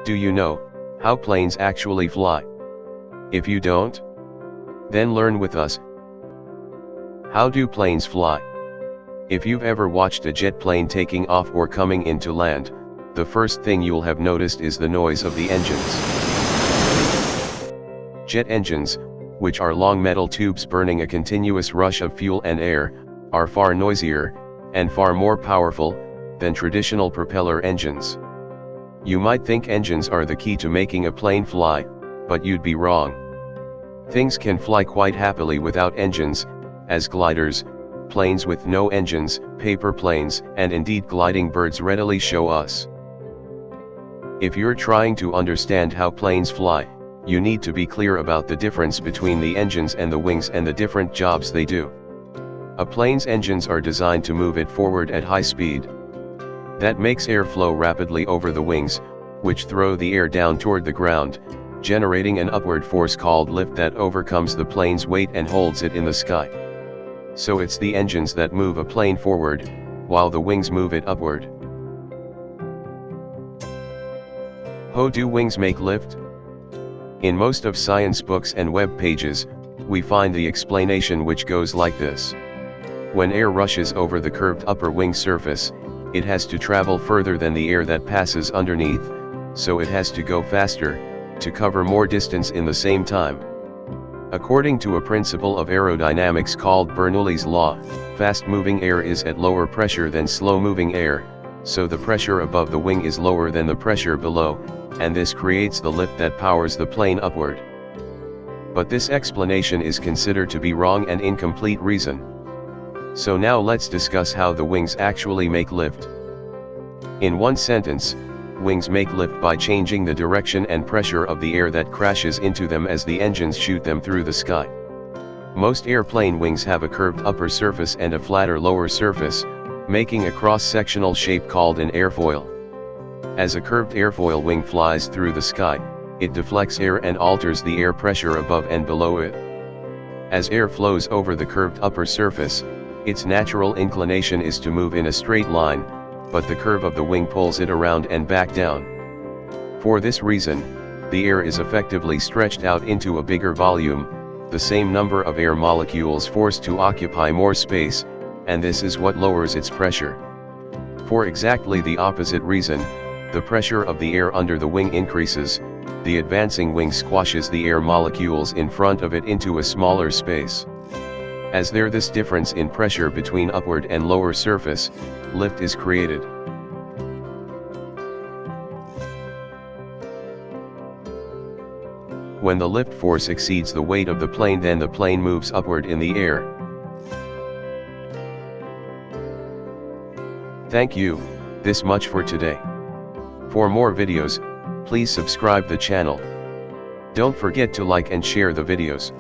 Do you know how planes actually fly? If you don't, then learn with us. How do planes fly? If you've ever watched a jet plane taking off or coming into land, the first thing you'll have noticed is the noise of the engines. Jet engines, which are long metal tubes burning a continuous rush of fuel and air, are far noisier, and far more powerful, than traditional propeller engines. You might think engines are the key to making a plane fly, but you'd be wrong. Things can fly quite happily without engines, as gliders, planes with no engines, paper planes, and indeed gliding birds readily show us. If you're trying to understand how planes fly, you need to be clear about the difference between the engines and the wings and the different jobs they do. A plane's engines are designed to move it forward at high speed. That makes air flow rapidly over the wings, which throw the air down toward the ground, generating an upward force called lift that overcomes the plane's weight and holds it in the sky. So it's the engines that move a plane forward, while the wings move it upward. How do wings make lift? In most of science books and web pages, we find the explanation which goes like this. When air rushes over the curved upper wing surface, it has to travel further than the air that passes underneath, so it has to go faster, to cover more distance in the same time. According to a principle of aerodynamics called Bernoulli's law, fast-moving air is at lower pressure than slow-moving air, so the pressure above the wing is lower than the pressure below, and this creates the lift that powers the plane upward. But this explanation is considered to be wrong and incomplete reason. So now let's discuss how the wings actually make lift. In one sentence, wings make lift by changing the direction and pressure of the air that crashes into them as the engines shoot them through the sky. Most airplane wings have a curved upper surface and a flatter lower surface, making a cross-sectional shape called an airfoil. As a curved airfoil wing flies through the sky, it deflects air and alters the air pressure above and below it. As air flows over the curved upper surface, its natural inclination is to move in a straight line, but the curve of the wing pulls it around and back down. For this reason, the air is effectively stretched out into a bigger volume, the same number of air molecules forced to occupy more space, and this is what lowers its pressure. For exactly the opposite reason, the pressure of the air under the wing increases, the advancing wing squashes the air molecules in front of it into a smaller space. As there this difference in pressure between upward and lower surface, lift is created. When the lift force exceeds the weight of the plane, then the plane moves upward in the air. Thank you, this much for today. For more videos, please subscribe the channel. Don't forget to like and share the videos.